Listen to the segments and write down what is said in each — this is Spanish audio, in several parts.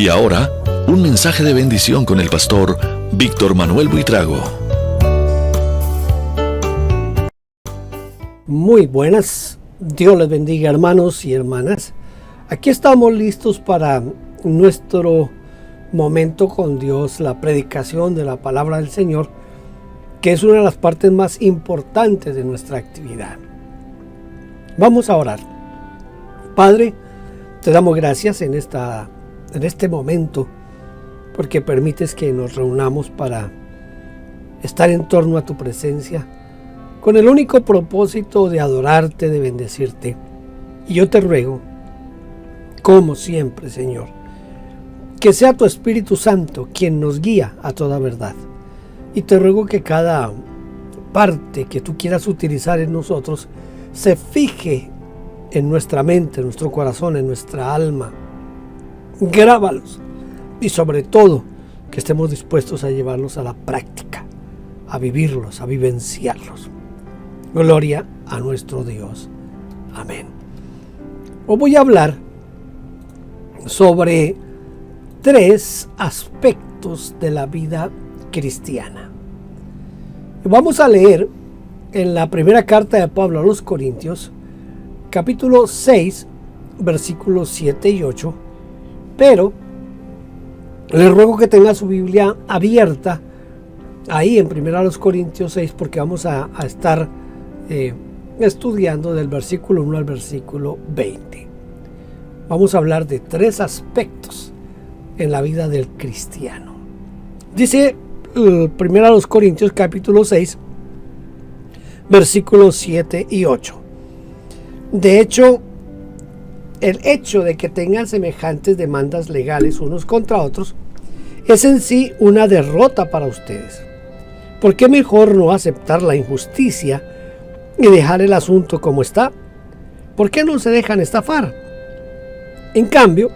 Y ahora, un mensaje de bendición con el pastor Víctor Manuel Buitrago. Muy buenas, Dios les bendiga, hermanos y hermanas. Aquí estamos listos para nuestro momento con Dios, la predicación de la palabra del Señor, que es una de las partes más importantes de nuestra actividad. Vamos a orar. Padre, te damos gracias en este momento, porque permites que nos reunamos para estar en torno a tu presencia, con el único propósito de adorarte, de bendecirte. Y yo te ruego, como siempre, Señor, que sea tu Espíritu Santo quien nos guía a toda verdad. Y te ruego que cada parte que tú quieras utilizar en nosotros se fije en nuestra mente, en nuestro corazón, en nuestra alma. Grábalos y sobre todo que estemos dispuestos a llevarlos a la práctica, a vivirlos, a vivenciarlos. Gloria a nuestro Dios. Amén. Hoy voy a hablar sobre 3 aspectos de la vida cristiana. Vamos a leer en la primera carta de Pablo a los Corintios, capítulo 6, versículos 7 y 8, pero les ruego que tenga su Biblia abierta ahí en 1 Corintios 6, porque vamos a estar estudiando del versículo 1 al versículo 20. Vamos a hablar de 3 aspectos en la vida del cristiano. Dice 1 Corintios capítulo 6, versículos 7 y 8. De hecho, el hecho de que tengan semejantes demandas legales unos contra otros es en sí una derrota para ustedes. ¿Por qué mejor no aceptar la injusticia y dejar el asunto como está? ¿Por qué no se dejan estafar? En cambio,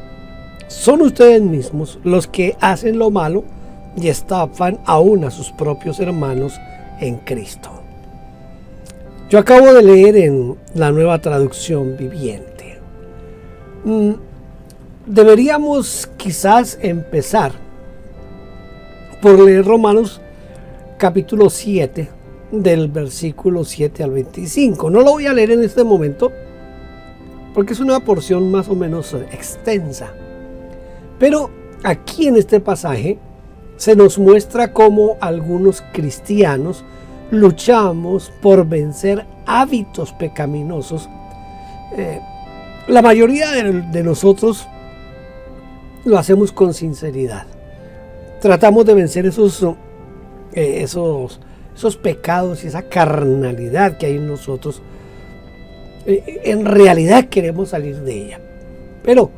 son ustedes mismos los que hacen lo malo y estafan aún a sus propios hermanos en Cristo. Yo acabo de leer en la Nueva Traducción Viviente. Deberíamos quizás empezar por leer Romanos capítulo 7 del versículo 7 al 25. No lo voy a leer en este momento porque es una porción más o menos extensa. Pero aquí en este pasaje se nos muestra cómo algunos cristianos luchamos por vencer hábitos pecaminosos. La mayoría de nosotros lo hacemos con sinceridad. Tratamos de vencer esos pecados y esa carnalidad que hay en nosotros. En realidad queremos salir de ella, pero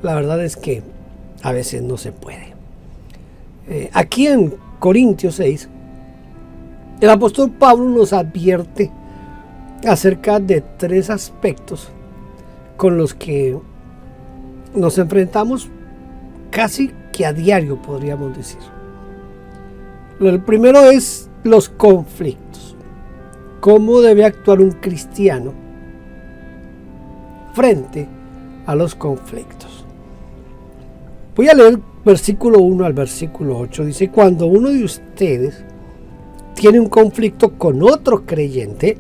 la verdad es que a veces no se puede. Aquí en Corintios 6, el apóstol Pablo nos advierte acerca de 3 aspectos con los que nos enfrentamos casi que a diario, podríamos decir. El primero es los conflictos. ¿Cómo debe actuar un cristiano frente a los conflictos? Voy a leer versículo 1 al versículo 8. Dice: cuando uno de ustedes tiene un conflicto con otro creyente,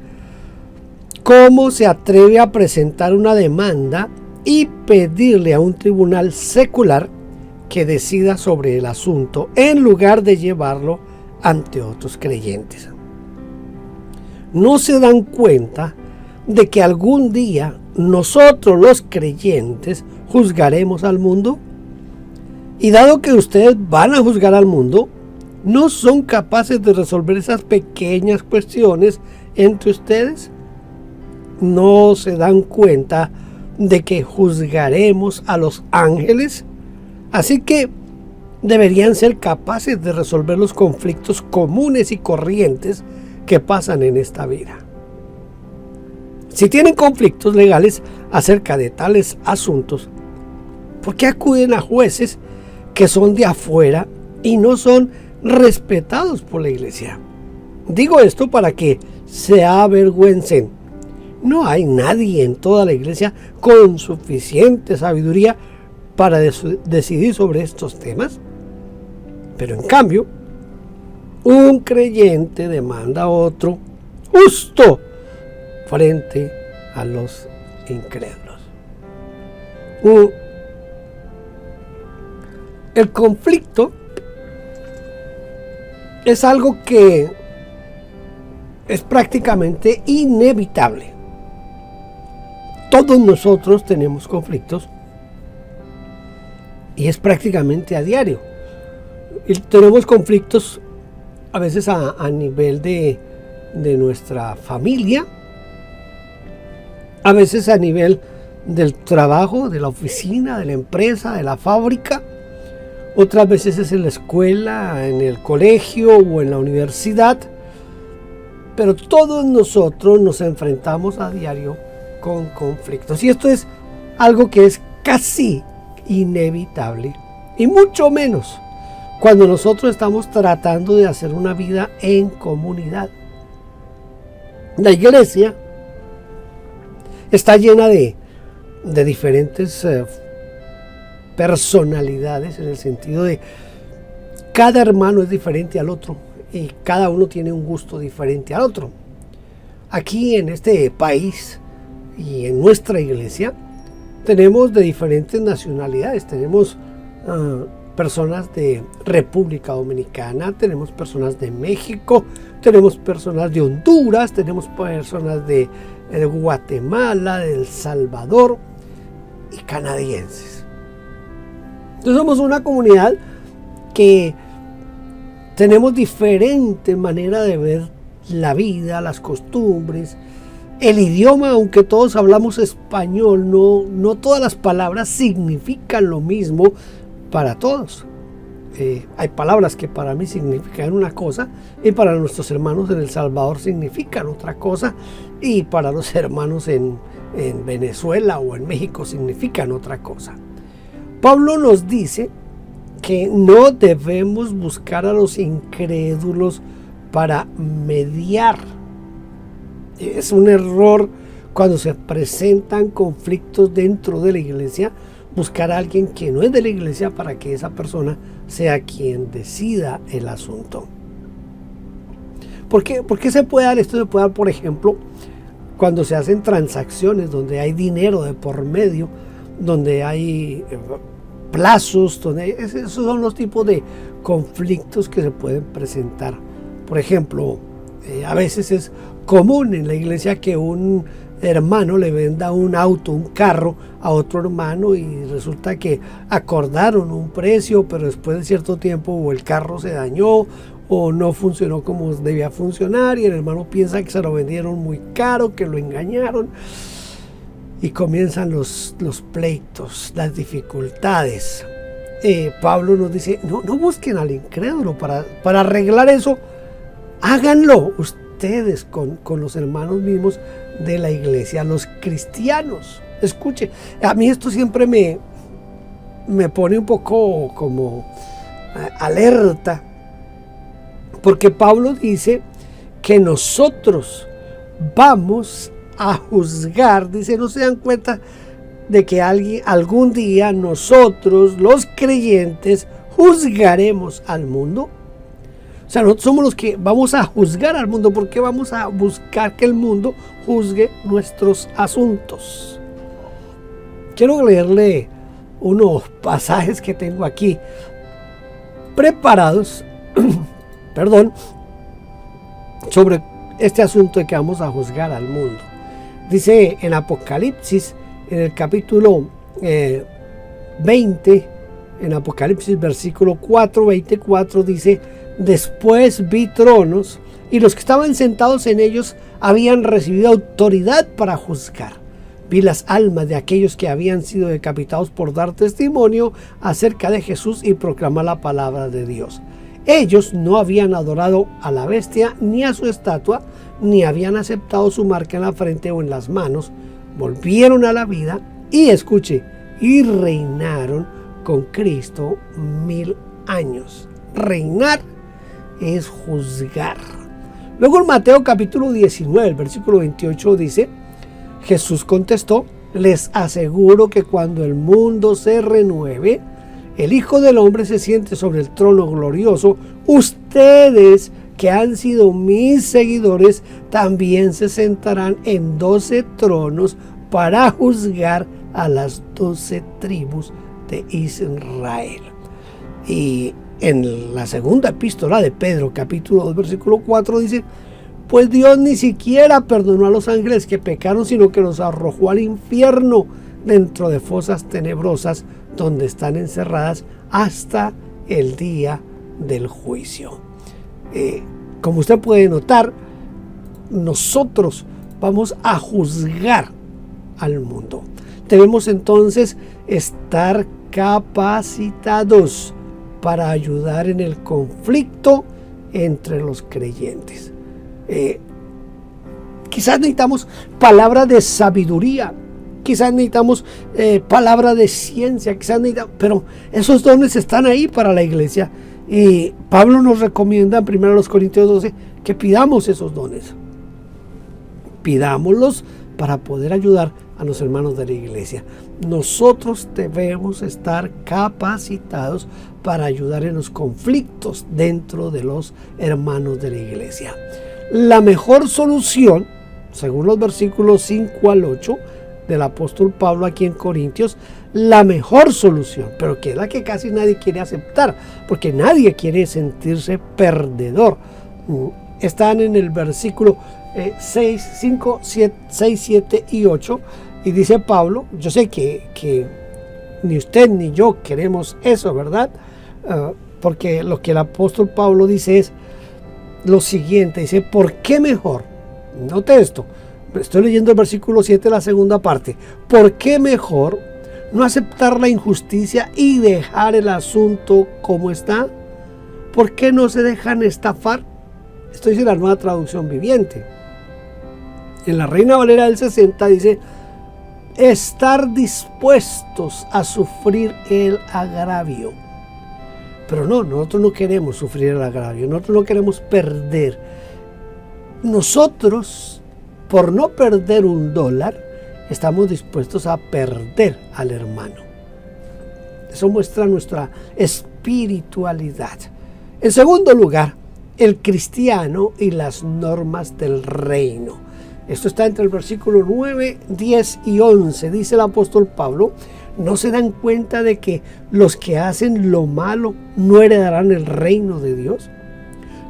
¿cómo se atreve a presentar una demanda y pedirle a un tribunal secular que decida sobre el asunto en lugar de llevarlo ante otros creyentes? ¿No se dan cuenta de que algún día nosotros los creyentes juzgaremos al mundo? Y dado que ustedes van a juzgar al mundo, ¿no son capaces de resolver esas pequeñas cuestiones entre ustedes? ¿No se dan cuenta de que juzgaremos a los ángeles? Así que deberían ser capaces de resolver los conflictos comunes y corrientes que pasan en esta vida. Si tienen conflictos legales acerca de tales asuntos, ¿por qué acuden a jueces que son de afuera y no son respetados por la iglesia? Digo esto para que se avergüencen. No hay nadie en toda la iglesia con suficiente sabiduría para decidir sobre estos temas, pero en cambio, un creyente demanda a otro justo frente a los incrédulos. El conflicto es algo que es prácticamente inevitable. Todos nosotros tenemos conflictos y es prácticamente a diario. Y tenemos conflictos a veces a nivel de nuestra familia, a veces a nivel del trabajo, de la oficina, de la empresa, de la fábrica. Otras veces es en la escuela, en el colegio o en la universidad. Pero todos nosotros nos enfrentamos a diario con conflictos. Y esto es algo que es casi inevitable. Y mucho menos cuando nosotros estamos tratando de hacer una vida en comunidad. La iglesia está llena de diferentes personalidades, en el sentido de cada hermano es diferente al otro y cada uno tiene un gusto diferente al otro. Aquí en este país y en nuestra iglesia tenemos de diferentes nacionalidades. Tenemos personas de República Dominicana, tenemos personas de México, tenemos personas de Honduras, tenemos personas de Guatemala, de El Salvador y canadienses. Entonces somos una comunidad que tenemos diferente manera de ver la vida, las costumbres, el idioma. Aunque todos hablamos español, no todas las palabras significan lo mismo para todos. Hay palabras que para mí significan una cosa y para nuestros hermanos en El Salvador significan otra cosa, y para los hermanos en Venezuela o en México significan otra cosa. Pablo nos dice que no debemos buscar a los incrédulos para mediar. Es un error cuando se presentan conflictos dentro de la iglesia, buscar a alguien que no es de la iglesia para que esa persona sea quien decida el asunto. ¿Por qué se puede dar esto? Se puede dar, por ejemplo, cuando se hacen transacciones donde hay dinero de por medio, donde hay plazos, esos son los tipos de conflictos que se pueden presentar. Por ejemplo, a veces es común en la iglesia que un hermano le venda un auto, un carro a otro hermano, y resulta que acordaron un precio, pero después de cierto tiempo o el carro se dañó o no funcionó como debía funcionar y el hermano piensa que se lo vendieron muy caro, que lo engañaron, y comienzan los pleitos, las dificultades. Pablo nos dice, no busquen al incrédulo para arreglar eso, háganlo ustedes con los hermanos mismos de la iglesia, los cristianos. Escuche, a mí esto siempre me pone un poco como alerta, porque Pablo dice que nosotros vamos a juzgar. Dice, ¿no se dan cuenta de que algún día nosotros, los creyentes, juzgaremos al mundo? O sea, nosotros somos los que vamos a juzgar al mundo, porque vamos a buscar que el mundo juzgue nuestros asuntos. Quiero leerle unos pasajes que tengo aquí preparados, sobre este asunto de que vamos a juzgar al mundo. Dice en Apocalipsis, en el capítulo 20, en Apocalipsis versículo 4, dice: después vi tronos, y los que estaban sentados en ellos habían recibido autoridad para juzgar. Vi las almas de aquellos que habían sido decapitados por dar testimonio acerca de Jesús y proclamar la palabra de Dios. Ellos no habían adorado a la bestia ni a su estatua, ni habían aceptado su marca en la frente o en las manos. Volvieron a la vida y, escuche, y reinaron con Cristo 1000 años. Reinar es juzgar. Luego en Mateo capítulo 19, el versículo 28 dice: Jesús contestó: Les aseguro que cuando el mundo se renueve, el Hijo del Hombre se siente sobre el trono glorioso, ustedes que han sido mis seguidores también se sentarán en 12 tronos para juzgar a las 12 tribus de Israel. Y en la segunda epístola de Pedro, capítulo 2, versículo 4, dice: pues Dios ni siquiera perdonó a los ángeles que pecaron, sino que los arrojó al infierno, dentro de fosas tenebrosas, donde están encerradas hasta el día del juicio. Como usted puede notar, nosotros vamos a juzgar al mundo. Debemos entonces estar capacitados para ayudar en el conflicto entre los creyentes. Quizás necesitamos palabras de sabiduría, quizás necesitamos palabras de ciencia, pero esos dones están ahí para la iglesia, y Pablo nos recomienda en 1 Corintios 12 que pidamos esos dones, pidámoslos para poder ayudar a los hermanos de la iglesia. Nosotros debemos estar capacitados para ayudar en los conflictos dentro de los hermanos de la iglesia. La mejor solución, según los versículos 5 al 8 del apóstol Pablo aquí en Corintios, la mejor solución, pero que es la que casi nadie quiere aceptar, porque nadie quiere sentirse perdedor, están en el versículo 6, 7 y 8, y dice Pablo, yo sé que ni usted ni yo queremos eso, ¿verdad? Porque lo que el apóstol Pablo dice es lo siguiente, dice: ¿por qué mejor? Note esto, estoy leyendo el versículo 7, la segunda parte. ¿Por qué mejor no aceptar la injusticia y dejar el asunto como está? ¿Por qué no se dejan estafar? Esto dice la Nueva Traducción Viviente. En la Reina Valera del 60 dice: estar dispuestos a sufrir el agravio. Pero no, nosotros no queremos sufrir el agravio, nosotros no queremos perder. Nosotros, por no perder $1, estamos dispuestos a perder al hermano. Eso muestra nuestra espiritualidad. En segundo lugar, el cristiano y las normas del reino. Esto está entre el versículo 9, 10 y 11. Dice el apóstol Pablo: ¿no se dan cuenta de que los que hacen lo malo no heredarán el reino de Dios?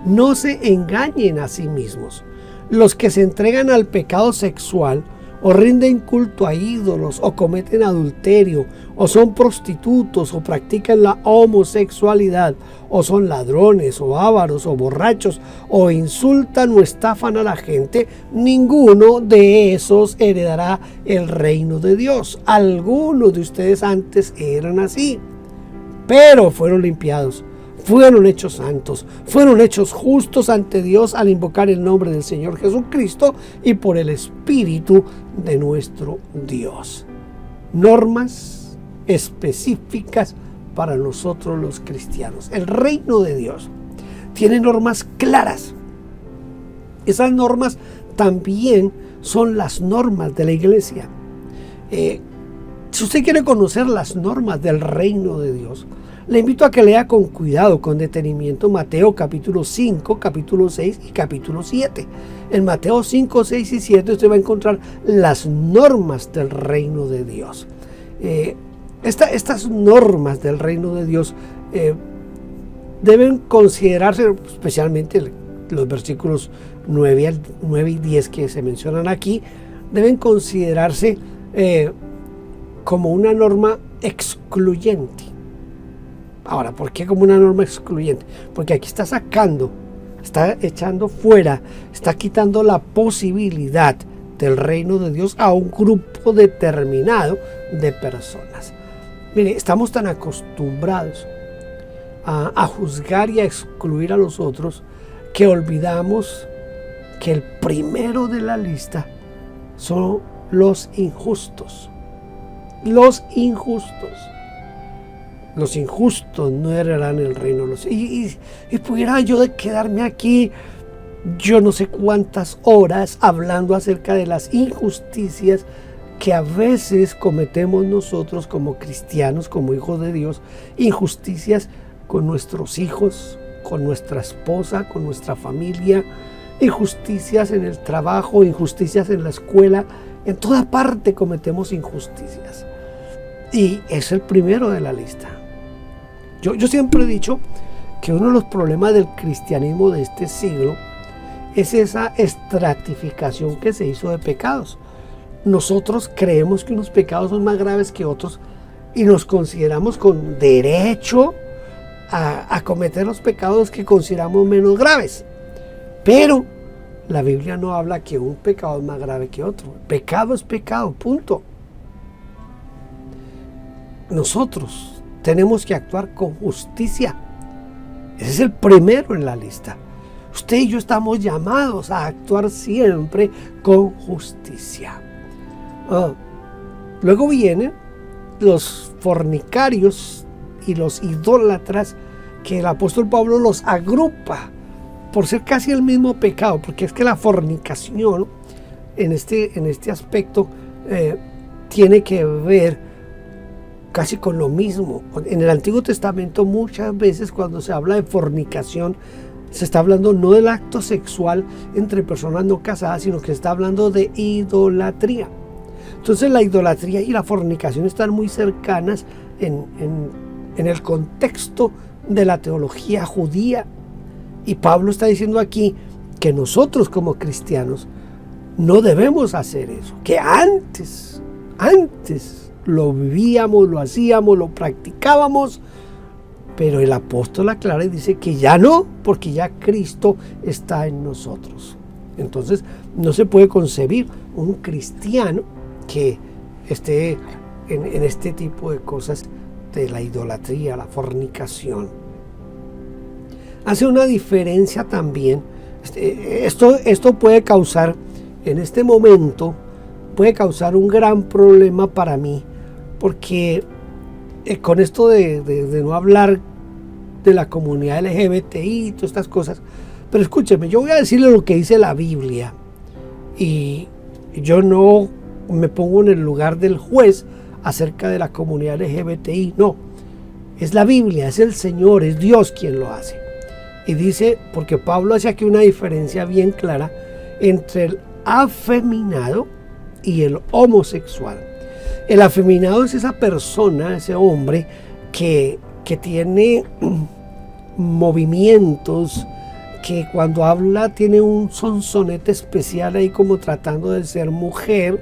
No se engañen a sí mismos. Los que se entregan al pecado sexual, o rinden culto a ídolos, o cometen adulterio, o son prostitutos, o practican la homosexualidad, o son ladrones, o ávaros, o borrachos, o insultan o estafan a la gente, ninguno de esos heredará el reino de Dios. Algunos de ustedes antes eran así, pero fueron limpiados, fueron hechos santos, fueron hechos justos ante Dios al invocar el nombre del Señor Jesucristo y por el Espíritu de nuestro Dios. Normas específicas para nosotros los cristianos. El reino de Dios tiene normas claras. Esas normas también son las normas de la iglesia. Si usted quiere conocer las normas del reino de Dios, le invito a que lea con cuidado, con detenimiento, Mateo capítulo 5, capítulo 6 y capítulo 7. En Mateo 5, 6 y 7 usted va a encontrar las normas del reino de Dios. Estas normas del reino de Dios deben considerarse, especialmente los versículos 9 y 10 que se mencionan aquí, deben considerarse como una norma excluyente. Ahora, ¿por qué como una norma excluyente? Porque aquí está echando fuera, está quitando la posibilidad del reino de Dios a un grupo determinado de personas. Mire, estamos tan acostumbrados a juzgar y a excluir a los otros que olvidamos que el primero de la lista son los injustos. Los injustos. Los injustos no heredarán el reino. Y pudiera yo de quedarme aquí yo no sé cuántas horas hablando acerca de las injusticias que a veces cometemos nosotros como cristianos, como hijos de Dios, injusticias con nuestros hijos, con nuestra esposa, con nuestra familia, injusticias en el trabajo, injusticias en la escuela. En toda parte cometemos injusticias. Y es el primero de la lista. Yo siempre he dicho que uno de los problemas del cristianismo de este siglo es esa estratificación que se hizo de pecados. Nosotros creemos que unos pecados son más graves que otros y nos consideramos con derecho a cometer los pecados que consideramos menos graves. Pero la Biblia no habla que un pecado es más grave que otro. Pecado es pecado, punto. Nosotros tenemos que actuar con justicia. Ese es el primero en la lista. Usted y yo estamos llamados a actuar siempre con justicia. Luego vienen los fornicarios y los idólatras, que el apóstol Pablo los agrupa por ser casi el mismo pecado, porque es que la fornicación en este aspecto tiene que ver casi con lo mismo. En el Antiguo Testamento muchas veces cuando se habla de fornicación se está hablando no del acto sexual entre personas no casadas, sino que se está hablando de idolatría. Entonces la idolatría y la fornicación están muy cercanas en el contexto de la teología judía. Y Pablo está diciendo aquí que nosotros como cristianos no debemos hacer eso, que antes lo vivíamos, lo hacíamos, lo practicábamos, pero el apóstol aclara y dice que ya no, porque ya Cristo está en nosotros. Entonces no se puede concebir un cristiano que esté en este tipo de cosas de la idolatría, la fornicación. Hace una diferencia también. Esto puede causar, en este momento, puede causar un gran problema para mí, porque con esto de no hablar de la comunidad LGBTI y todas estas cosas, pero escúcheme, yo voy a decirle lo que dice la Biblia, y yo no me pongo en el lugar del juez acerca de la comunidad LGBTI, no, es la Biblia, es el Señor, es Dios quien lo hace. Y dice, porque Pablo hace aquí una diferencia bien clara entre el afeminado y el homosexual. El afeminado es esa persona, ese hombre que tiene movimientos, que cuando habla tiene un sonsonete especial ahí como tratando de ser mujer.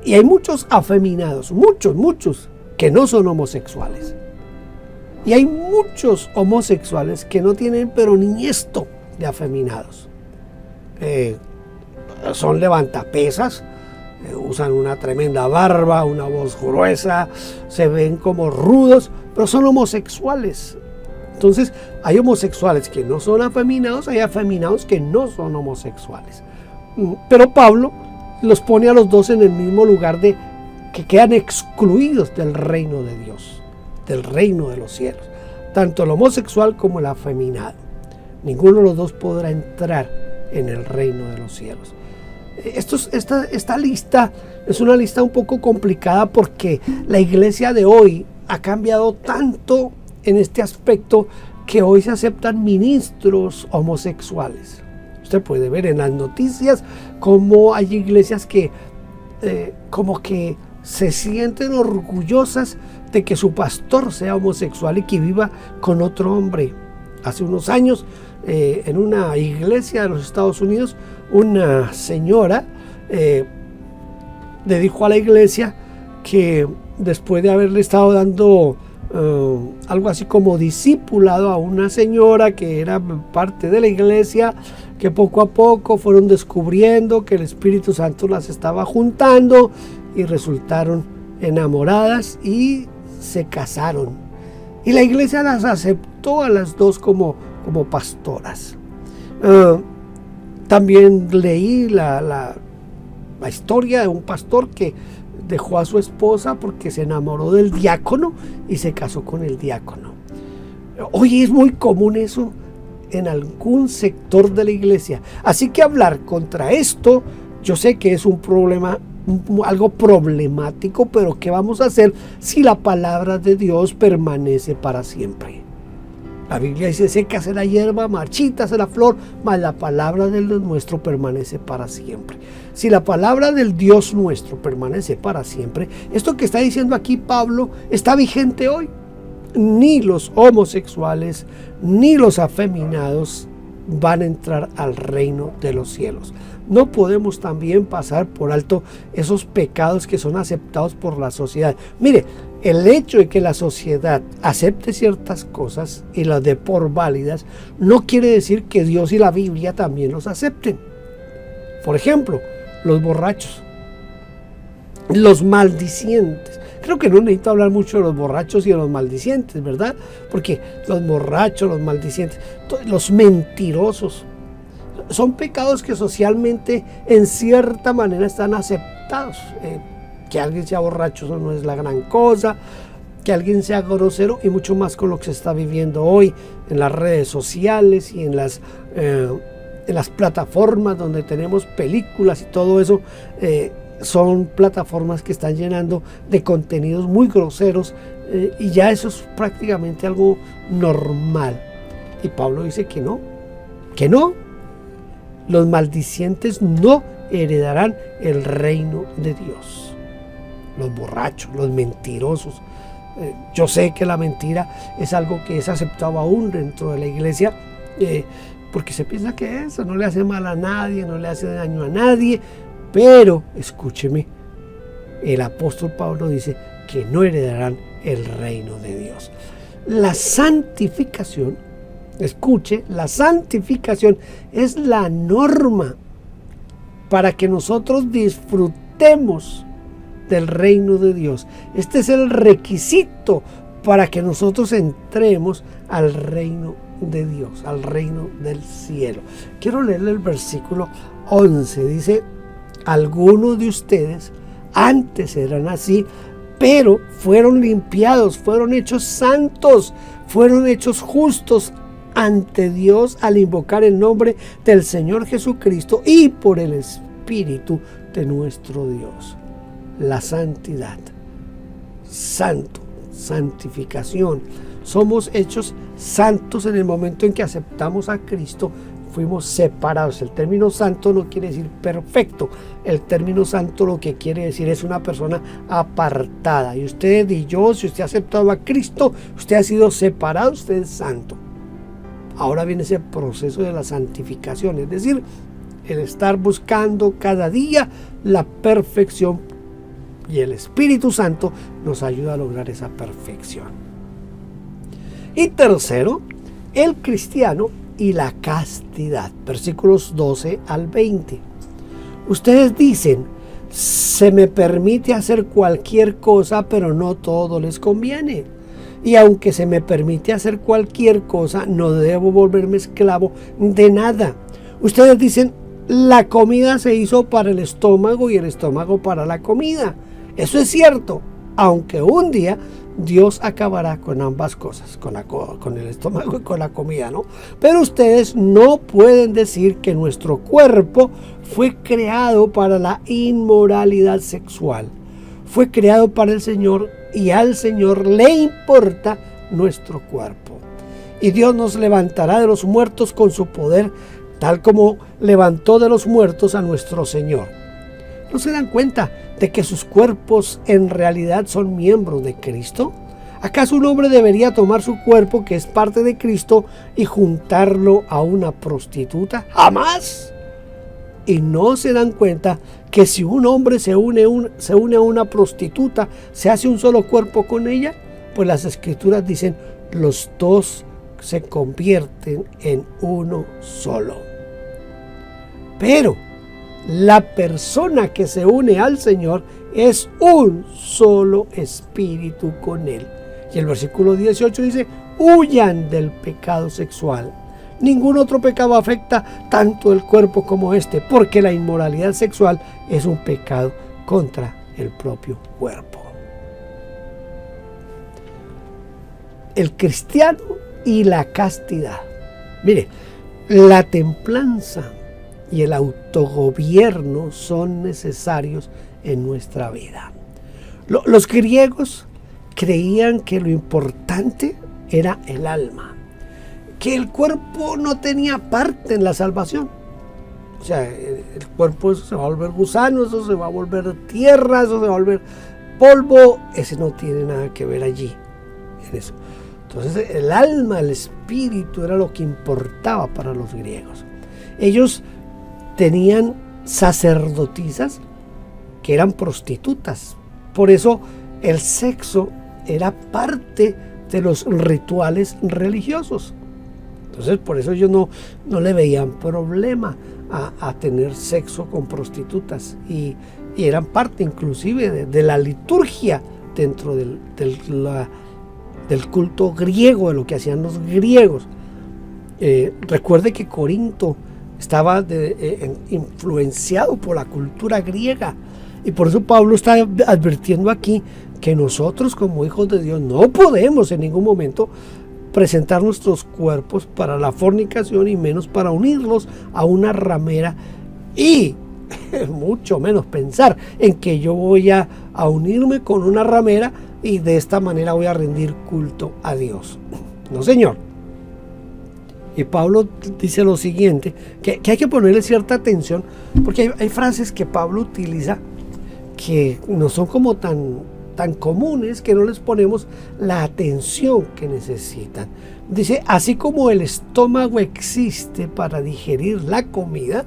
Y hay muchos afeminados, muchos que no son homosexuales. Y hay muchos homosexuales que no tienen pero ni esto de afeminados. Son levantapesas, usan una tremenda barba, una voz gruesa, se ven como rudos, pero son homosexuales. Entonces hay homosexuales que no son afeminados, hay afeminados que no son homosexuales. Pero Pablo los pone a los dos en el mismo lugar de que quedan excluidos del reino de Dios, del reino de los cielos, tanto el homosexual como el afeminado. Ninguno de los dos podrá entrar en el reino de los cielos. Esta lista es una lista un poco complicada porque la iglesia de hoy ha cambiado tanto en este aspecto que hoy se aceptan ministros homosexuales. Usted puede ver en las noticias cómo hay iglesias que como que se sienten orgullosas de que su pastor sea homosexual y que viva con otro hombre. Hace unos años, en una iglesia de los Estados Unidos, una señora le dijo a la iglesia que después de haberle estado dando algo así como discipulado a una señora que era parte de la iglesia, que poco a poco fueron descubriendo que el Espíritu Santo las estaba juntando y resultaron enamoradas y se casaron. Y la iglesia las aceptó a las dos como pastoras. También leí la historia de un pastor que dejó a su esposa porque se enamoró del diácono y se casó con el diácono. Hoy es muy común eso en algún sector de la iglesia. Así que hablar contra esto, yo sé que es un problema algo problemático, pero ¿qué vamos a hacer si la palabra de Dios permanece para siempre? La Biblia dice: sécase la hierba, marchítase la flor, mas la palabra del Dios nuestro permanece para siempre. Si la palabra del Dios nuestro permanece para siempre, esto que está diciendo aquí Pablo está vigente hoy. Ni los homosexuales ni los afeminados van a entrar al reino de los cielos. No podemos también pasar por alto esos pecados que son aceptados por la sociedad. Mire, el hecho de que la sociedad acepte ciertas cosas y las dé por válidas no quiere decir que Dios y la Biblia también los acepten. Por ejemplo, los borrachos, los maldicientes. Creo que no necesito hablar mucho de los borrachos y de los maldicientes, ¿verdad? Porque los borrachos, los maldicientes, los mentirosos, son pecados que socialmente en cierta manera están aceptados. Que alguien sea borracho eso no es la gran cosa, que alguien sea grosero, y mucho más con lo que se está viviendo hoy en las redes sociales y en las plataformas donde tenemos películas y todo eso. Son plataformas que están llenando de contenidos muy groseros, y ya eso es prácticamente algo normal. Y Pablo dice que no, los maldicientes no heredarán el reino de Dios. Los borrachos, los mentirosos. Yo sé que la mentira es algo que es aceptado aún dentro de la iglesia, porque se piensa que eso no le hace mal a nadie, no le hace daño a nadie. Pero, escúcheme, el apóstol Pablo dice que no heredarán el reino de Dios. La santificación, escuche, la santificación es la norma para que nosotros disfrutemos del reino de Dios. Este es el requisito para que nosotros entremos al reino de Dios, al reino del cielo. Quiero leerle el versículo 11, dice: algunos de ustedes antes eran así, pero fueron limpiados, fueron hechos santos, fueron hechos justos ante Dios al invocar el nombre del Señor Jesucristo y por el Espíritu de nuestro Dios. La santidad, santo, santificación. Somos hechos santos en el momento en que aceptamos a Cristo. Fuimos separados. El término santo no quiere decir perfecto. El término santo lo que quiere decir es una persona apartada. Y usted y yo, si usted ha aceptado a Cristo, usted ha sido separado, usted es santo. Ahora viene ese proceso de la santificación, es decir, el estar buscando cada día la perfección, y el Espíritu Santo nos ayuda a lograr esa perfección. Y tercero, el cristiano y la castidad, versículos 12 al 20. Ustedes dicen: se me permite hacer cualquier cosa, pero no todo les conviene. Y aunque se me permite hacer cualquier cosa, no debo volverme esclavo de nada. Ustedes dicen: la comida se hizo para el estómago y el estómago para la comida. Eso es cierto, aunque un día Dios acabará con ambas cosas, con el estómago y con la comida, ¿no? Pero ustedes no pueden decir que nuestro cuerpo fue creado para la inmoralidad sexual. Fue creado para el Señor, y al Señor le importa nuestro cuerpo. Y Dios nos levantará de los muertos con su poder, tal como levantó de los muertos a nuestro Señor. ¿No se dan cuenta de que sus cuerpos en realidad son miembros de Cristo? ¿Acaso un hombre debería tomar su cuerpo, que es parte de Cristo, y juntarlo a una prostituta? ¡Jamás! Y no se dan cuenta que si un hombre se une a una prostituta, se hace un solo cuerpo con ella. Pues las Escrituras dicen: los dos se convierten en uno solo. Pero la persona que se une al Señor es un solo espíritu con Él. Y el versículo 18 dice: huyan del pecado sexual. Ningún otro pecado afecta tanto el cuerpo como este, porque la inmoralidad sexual es un pecado contra el propio cuerpo. El cristiano y la castidad. Mire, la templanza y el autogobierno son necesarios en nuestra vida. Los griegos creían que lo importante era el alma, que el cuerpo no tenía parte en la salvación. O sea, el cuerpo eso se va a volver gusano, eso se va a volver tierra, eso se va a volver polvo, ese no tiene nada que ver allí, en eso. Entonces el alma, el espíritu era lo que importaba para los griegos. Ellos tenían sacerdotisas que eran prostitutas, por eso el sexo era parte de los rituales religiosos. Entonces por eso ellos no le veían problema a tener sexo con prostitutas y eran parte inclusive de la liturgia dentro del culto griego, de lo que hacían los griegos. Recuerde que Corinto estaba influenciado por la cultura griega, y por eso Pablo está advirtiendo aquí que nosotros como hijos de Dios no podemos en ningún momento presentar nuestros cuerpos para la fornicación, y menos para unirlos a una ramera, y mucho menos pensar en que yo voy a unirme con una ramera y de esta manera voy a rendir culto a Dios. No, señor. Y Pablo dice lo siguiente, que hay que ponerle cierta atención, porque hay frases que Pablo utiliza que no son como tan comunes, que no les ponemos la atención que necesitan. Dice, así como el estómago existe para digerir la comida,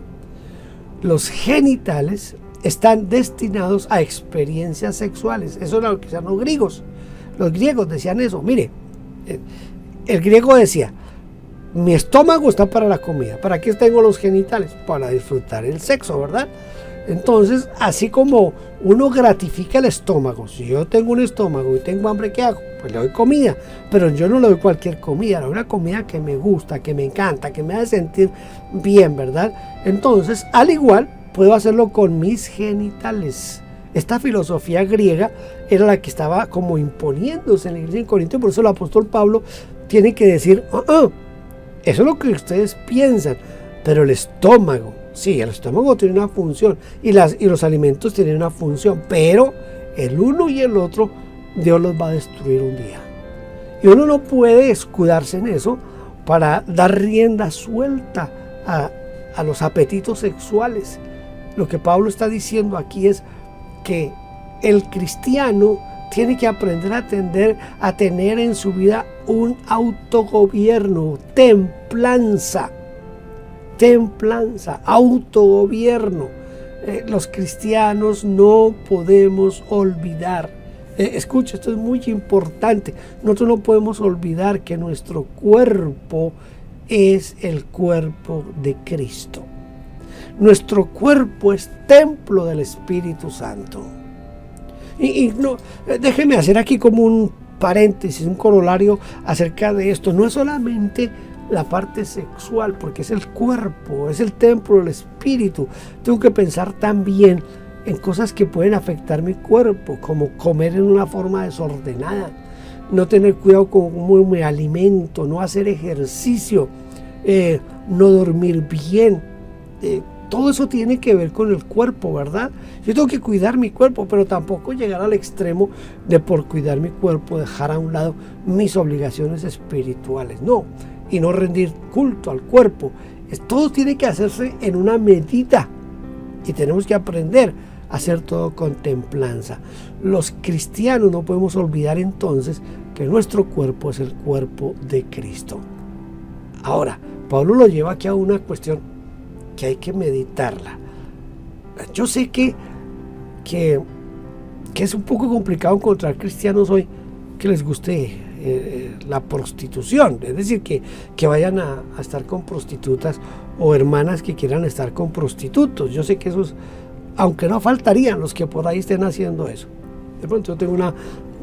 los genitales están destinados a experiencias sexuales. Eso era lo que decían los griegos. Los griegos decían eso. Mire, el griego decía, mi estómago está para la comida. ¿Para qué tengo los genitales? Para disfrutar el sexo, ¿verdad? Entonces, así como uno gratifica el estómago, si yo tengo un estómago y tengo hambre, ¿qué hago? Pues le doy comida, pero yo no le doy cualquier comida, le doy una comida que me gusta, que me encanta, que me hace sentir bien, ¿verdad? Entonces, al igual, puedo hacerlo con mis genitales. Esta filosofía griega era la que estaba como imponiéndose en la iglesia en Corinto, y por eso el apóstol Pablo tiene que decir, eso es lo que ustedes piensan, pero el estómago, sí, el estómago tiene una función y los alimentos tienen una función, pero el uno y el otro Dios los va a destruir un día. Y uno no puede escudarse en eso para dar rienda suelta a los apetitos sexuales. Lo que Pablo está diciendo aquí es que el cristiano tiene que aprender a tener en su vida un autogobierno, templanza, autogobierno. Los cristianos no podemos olvidar, escucha, esto es muy importante, nosotros no podemos olvidar que nuestro cuerpo es el cuerpo de Cristo. Nuestro cuerpo es templo del Espíritu Santo. Y no, déjeme hacer aquí como un paréntesis, un corolario acerca de esto. No es solamente la parte sexual, porque es el cuerpo, es el templo del Espíritu. Tengo que pensar también en cosas que pueden afectar mi cuerpo, como comer en una forma desordenada, no tener cuidado con cómo me alimento, no hacer ejercicio, no dormir bien. Todo eso tiene que ver con el cuerpo, ¿verdad? Yo tengo que cuidar mi cuerpo, pero tampoco llegar al extremo de por cuidar mi cuerpo dejar a un lado mis obligaciones espirituales. No, y no rendir culto al cuerpo. Todo tiene que hacerse en una medida y tenemos que aprender a hacer todo con templanza. Los cristianos no podemos olvidar entonces que nuestro cuerpo es el cuerpo de Cristo. Ahora, Pablo lo lleva aquí a una cuestión que hay que meditarla. Yo sé que es un poco complicado encontrar cristianos hoy que les guste la prostitución, es decir, que vayan a estar con prostitutas, o hermanas que quieran estar con prostitutos. Yo sé que esos, aunque no faltarían los que por ahí estén haciendo eso. De pronto yo tengo una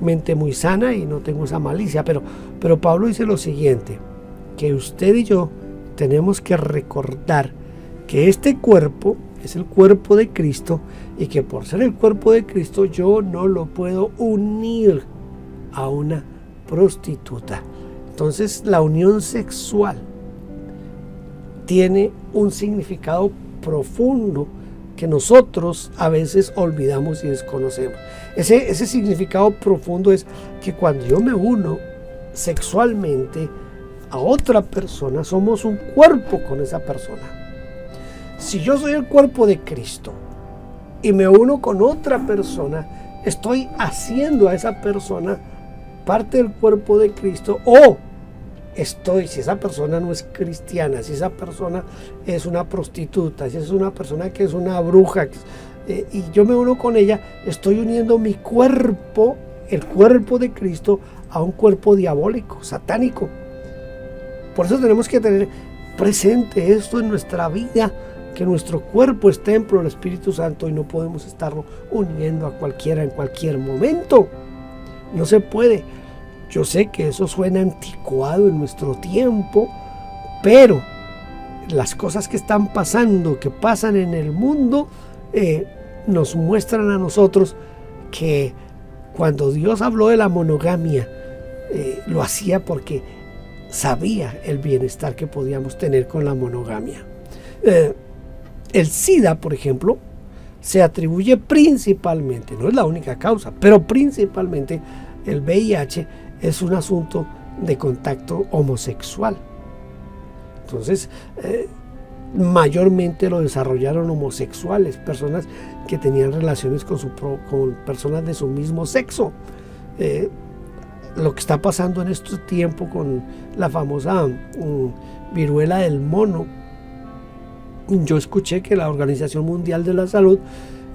mente muy sana y no tengo esa malicia, pero Pablo dice lo siguiente, que usted y yo tenemos que recordar que este cuerpo es el cuerpo de Cristo, y que por ser el cuerpo de Cristo yo no lo puedo unir a una prostituta. Entonces la unión sexual tiene un significado profundo que nosotros a veces olvidamos y desconocemos. Ese significado profundo es que cuando yo me uno sexualmente a otra persona, somos un cuerpo con esa persona. Si yo soy el cuerpo de Cristo y me uno con otra persona, estoy haciendo a esa persona parte del cuerpo de Cristo, o si esa persona no es cristiana, si esa persona es una prostituta, si es una persona que es una bruja, y yo me uno con ella, estoy uniendo mi cuerpo, el cuerpo de Cristo, a un cuerpo diabólico, satánico. Por eso tenemos que tener presente esto en nuestra vida, que nuestro cuerpo es templo del Espíritu Santo y no podemos estarlo uniendo a cualquiera en cualquier momento. No se puede. Yo sé que eso suena anticuado en nuestro tiempo, pero las cosas que están pasando, que pasan en el mundo, nos muestran a nosotros que cuando Dios habló de la monogamia, lo hacía porque sabía el bienestar que podíamos tener con la monogamia. El SIDA, por ejemplo, se atribuye principalmente, no es la única causa, pero principalmente el VIH es un asunto de contacto homosexual. Entonces, mayormente lo desarrollaron homosexuales, personas que tenían relaciones con personas de su mismo sexo. Lo que está pasando en este tiempo con la famosa viruela del mono, yo escuché que la Organización Mundial de la Salud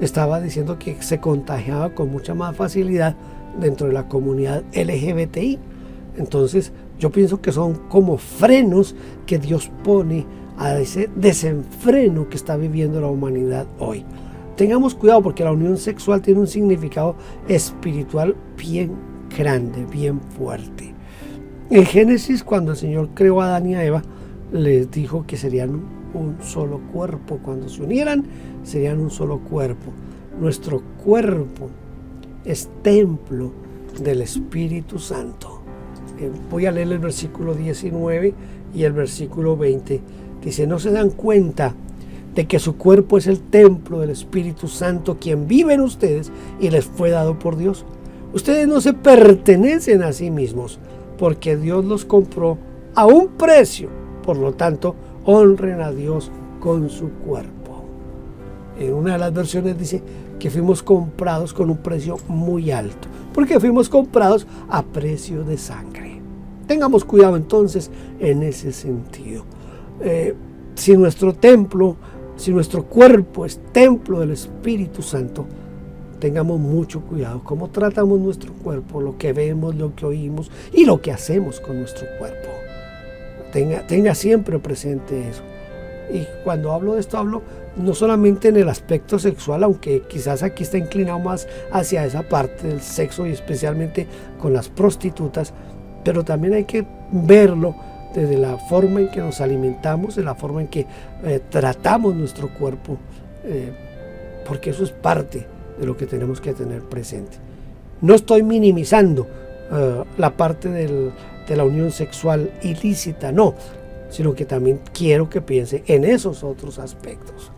estaba diciendo que se contagiaba con mucha más facilidad dentro de la comunidad LGBTI. Entonces yo pienso que son como frenos que Dios pone a ese desenfreno que está viviendo la humanidad hoy. Tengamos cuidado, porque la unión sexual tiene un significado espiritual bien grande, bien fuerte. En Génesis, cuando el Señor creó a Adán y a Eva, les dijo que serían un solo cuerpo. Cuando se unieran, serían un solo cuerpo. Nuestro cuerpo es templo del Espíritu Santo. Voy a leer el versículo 19 y el versículo 20. Dice: ¿no se dan cuenta de que su cuerpo es el templo del Espíritu Santo, quien vive en ustedes y les fue dado por Dios? Ustedes no se pertenecen a sí mismos, porque Dios los compró a un precio. Por lo tanto, honren a Dios con su cuerpo. En una de las versiones dice que fuimos comprados con un precio muy alto, porque fuimos comprados a precio de sangre. Tengamos cuidado entonces en ese sentido. Si nuestro cuerpo es templo del Espíritu Santo, tengamos mucho cuidado cómo tratamos nuestro cuerpo, lo que vemos, lo que oímos y lo que hacemos con nuestro cuerpo. Tenga siempre presente eso. Y cuando hablo de esto, hablo no solamente en el aspecto sexual, aunque quizás aquí está inclinado más hacia esa parte del sexo y especialmente con las prostitutas, pero también hay que verlo desde la forma en que nos alimentamos, de la forma en que tratamos nuestro cuerpo, porque eso es parte de lo que tenemos que tener presente. No estoy minimizando la parte de la unión sexual ilícita, no, sino que también quiero que piense en esos otros aspectos.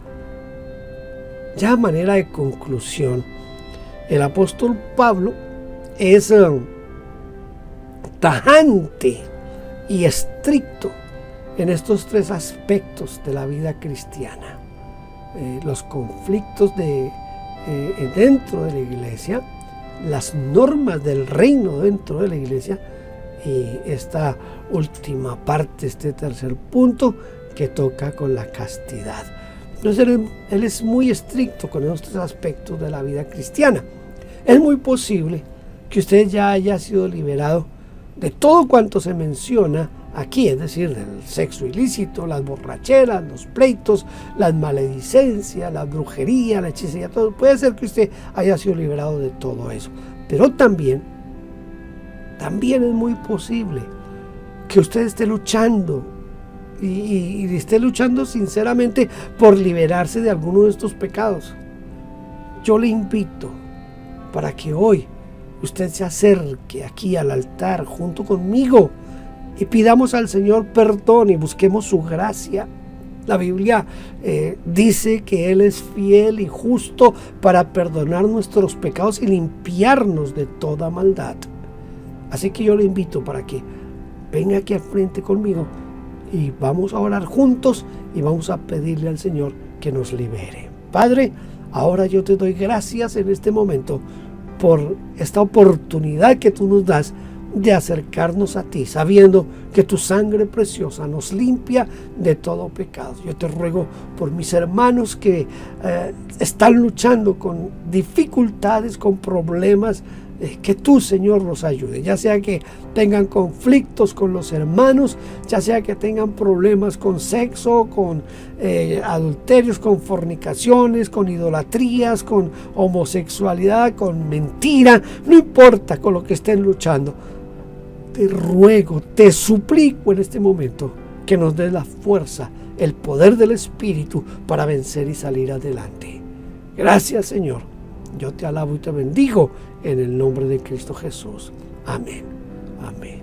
Ya a manera de conclusión, el apóstol Pablo es tajante y estricto en estos tres aspectos de la vida cristiana: los conflictos dentro de la iglesia, las normas del reino dentro de la iglesia, y esta última parte, este tercer punto que toca con la castidad. Entonces él es muy estricto con estos aspectos de la vida cristiana. Es muy posible que usted ya haya sido liberado de todo cuanto se menciona aquí, es decir, del sexo ilícito, las borracheras, los pleitos, las maledicencias, la brujería, la hechicería, todo. Puede ser que usted haya sido liberado de todo eso, pero también es muy posible que usted esté luchando y esté luchando sinceramente por liberarse de alguno de estos pecados. Yo le invito para que hoy usted se acerque aquí al altar junto conmigo y pidamos al Señor perdón y busquemos su gracia La Biblia dice que Él es fiel y justo para perdonar nuestros pecados y limpiarnos de toda maldad. Así que yo le invito para que venga aquí al frente conmigo y vamos a orar juntos y vamos a pedirle al Señor que nos libere. Padre, ahora yo te doy gracias en este momento por esta oportunidad que tú nos das de acercarnos a ti, sabiendo que tu sangre preciosa nos limpia de todo pecado. Yo te ruego por mis hermanos que están luchando con dificultades, con problemas, que tú, Señor, los ayude, ya sea que tengan conflictos con los hermanos, ya sea que tengan problemas con sexo, con adulterios, con fornicaciones, con idolatrías, con homosexualidad, con mentira, no importa con lo que estén luchando. Te ruego, te suplico en este momento que nos des la fuerza, el poder del Espíritu para vencer y salir adelante. Gracias, Señor. Yo te alabo y te bendigo en el nombre de Cristo Jesús. Amén. Amén.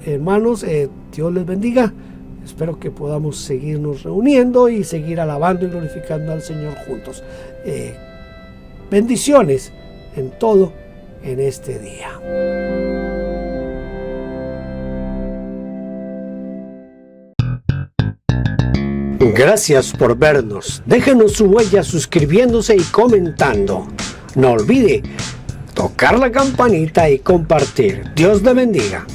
Hermanos, Dios les bendiga. Espero que podamos seguirnos reuniendo y seguir alabando y glorificando al Señor juntos. Bendiciones en todo en este día. Gracias por vernos. Déjenos su huella suscribiéndose y comentando. No olvide tocar la campanita y compartir. Dios le bendiga.